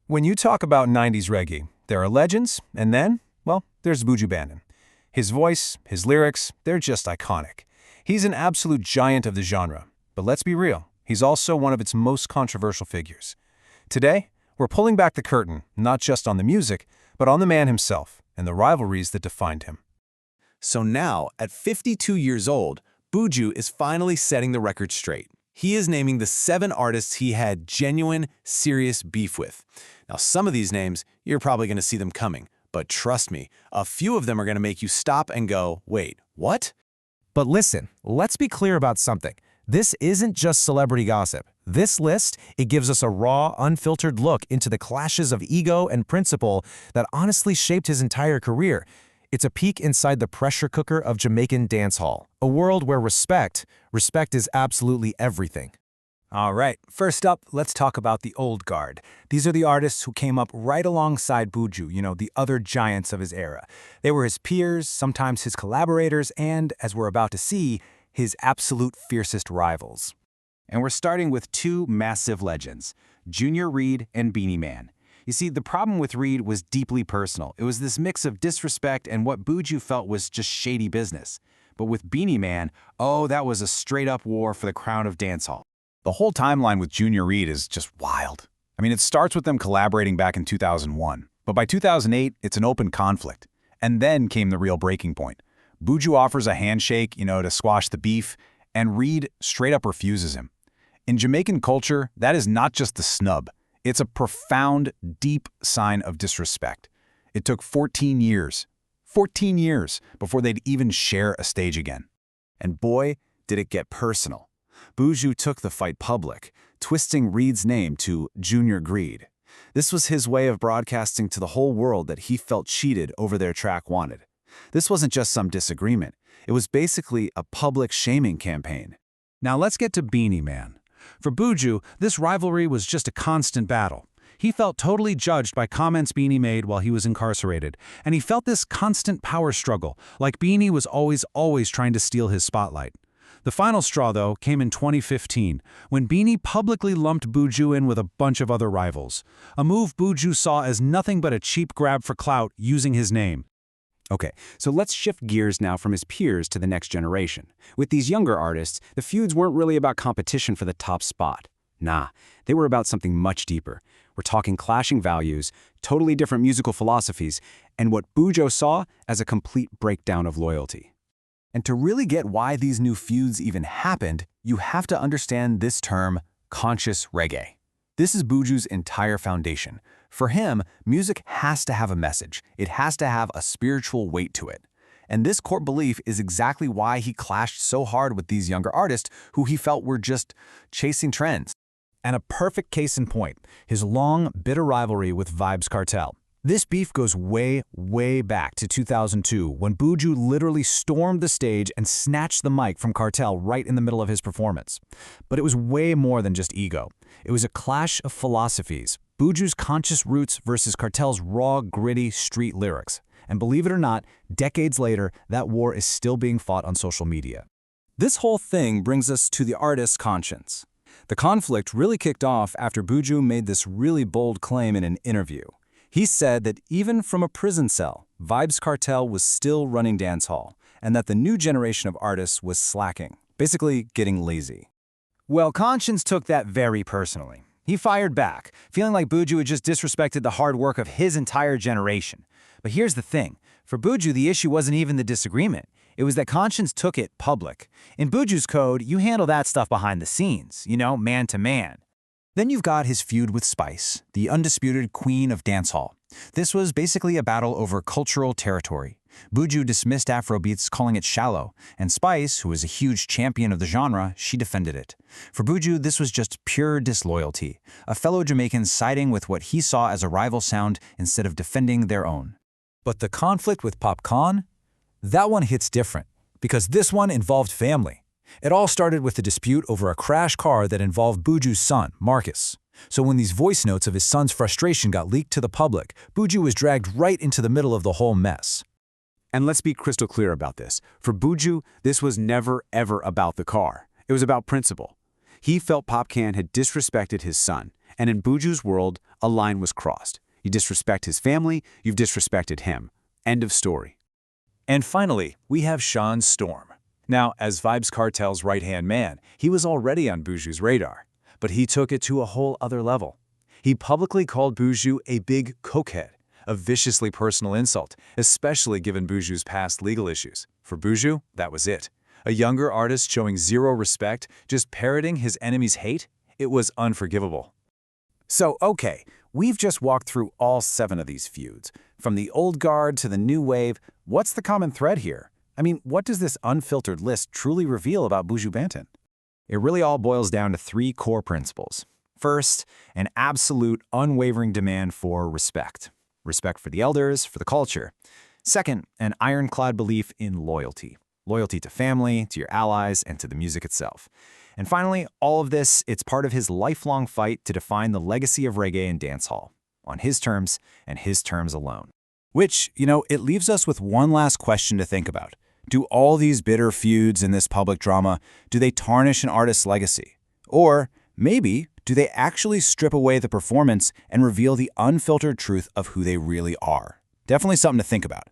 When you talk about 90s reggae, there are legends, and then, well, there's Buju Banton. His voice, his lyrics, they're just iconic. He's an absolute giant of the genre, but let's be real, he's also one of its most controversial figures. Today, we're pulling back the curtain, not just on the music, but on the man himself and the rivalries that defined him. So now, at 52 years old, Buju is finally setting the record straight. He is naming the 7 artists he had genuine, serious beef with. Now, some of these names, you're probably going to see them coming. But trust me, a few of them are going to make you stop and go, wait, what? But listen, let's be clear about something. This isn't just celebrity gossip. This list, it gives us a raw, unfiltered look into the clashes of ego and principle that honestly shaped his entire career. It's a peek inside the pressure cooker of Jamaican dancehall, a world where respect is absolutely everything. All right, first up, let's talk about the old guard. These are the artists who came up right alongside Buju, the other giants of his era. They were his peers, sometimes his collaborators, and, as we're about to see, his absolute fiercest rivals. And we're starting with 2 massive legends, Junior Reid and Beenie Man. You see, the problem with Reid was deeply personal. It was this mix of disrespect and what Buju felt was just shady business. But with Beenie Man, oh, that was a straight-up war for the crown of dancehall. The whole timeline with Junior Reid is just wild. I mean, it starts with them collaborating back in 2001, but by 2008, it's an open conflict. And then came the real breaking point. Buju offers a handshake, to squash the beef, and Reid straight up refuses him. In Jamaican culture, that is not just a snub. It's a profound, deep sign of disrespect. It took 14 years before they'd even share a stage again. And boy, did it get personal. Buju took the fight public, twisting Reid's name to Junior Greed. This was his way of broadcasting to the whole world that he felt cheated over their track Wanted. This wasn't just some disagreement. It was basically a public shaming campaign. Now let's get to Beenie Man. For Buju, this rivalry was just a constant battle. He felt totally judged by comments Beenie made while he was incarcerated, and he felt this constant power struggle, like Beenie was always trying to steal his spotlight. The final straw, though, came in 2015, when Beenie publicly lumped Buju in with a bunch of other rivals, a move Buju saw as nothing but a cheap grab for clout using his name. Okay, so let's shift gears now from his peers to the next generation. With these younger artists, the feuds weren't really about competition for the top spot. Nah, they were about something much deeper. We're talking clashing values, totally different musical philosophies, and what Buju saw as a complete breakdown of loyalty. And to really get why these new feuds even happened, you have to understand this term, conscious reggae. This is Buju's entire foundation. For him, music has to have a message. It has to have a spiritual weight to it. And this core belief is exactly why he clashed so hard with these younger artists who he felt were just chasing trends. And a perfect case in point, his long, bitter rivalry with Vybz Kartel. This beef goes way back to 2002, when Buju literally stormed the stage and snatched the mic from Kartel right in the middle of his performance. But it was way more than just ego. It was a clash of philosophies, Buju's conscious roots versus Kartel's raw, gritty street lyrics. And believe it or not, decades later, that war is still being fought on social media. This whole thing brings us to the artist's conscience. The conflict really kicked off after Buju made this really bold claim in an interview. He said that even from a prison cell, Vybz Kartel was still running dancehall, and that the new generation of artists was slacking, basically getting lazy. Well, Conscience took that very personally. He fired back, feeling like Buju had just disrespected the hard work of his entire generation. But here's the thing. For Buju, the issue wasn't even the disagreement. It was that Conscience took it public. In Buju's code, you handle that stuff behind the scenes, man to man. Then you've got his feud with Spice, the undisputed queen of dancehall. This was basically a battle over cultural territory. Buju dismissed Afrobeats, calling it shallow, and Spice, who was a huge champion of the genre, she defended it. For Buju, this was just pure disloyalty, a fellow Jamaican siding with what he saw as a rival sound instead of defending their own. But the conflict with Popcorn? That one hits different, because this one involved family. It all started with a dispute over a crash car that involved Buju's son, Marcus. So when these voice notes of his son's frustration got leaked to the public, Buju was dragged right into the middle of the whole mess. And let's be crystal clear about this. For Buju, this was never, ever about the car. It was about principle. He felt Popcan had disrespected his son, And in Buju's world, a line was crossed. You disrespect his family, you've disrespected him. End of story. And finally, we have Sean Storm. Now, as Vybz Kartel's right-hand man, he was already on Buju's radar, but he took it to a whole other level. He publicly called Buju a big cokehead, a viciously personal insult, especially given Buju's past legal issues. For Buju, that was it. A younger artist showing zero respect, just parroting his enemies' hate? It was unforgivable. So, okay, we've just walked through all 7 of these feuds. From the old guard to the new wave, what's the common thread here? I mean, what does this unfiltered list truly reveal about Buju Banton? It really all boils down to 3 core principles. First, an absolute, unwavering demand for respect. Respect for the elders, for the culture. Second, an ironclad belief in loyalty. Loyalty to family, to your allies, and to the music itself. And finally, all of this, it's part of his lifelong fight to define the legacy of reggae and dancehall, on his terms and his terms alone. Which, it leaves us with one last question to think about. Do all these bitter feuds in this public drama, do they tarnish an artist's legacy? Or maybe, do they actually strip away the performance and reveal the unfiltered truth of who they really are? Definitely something to think about.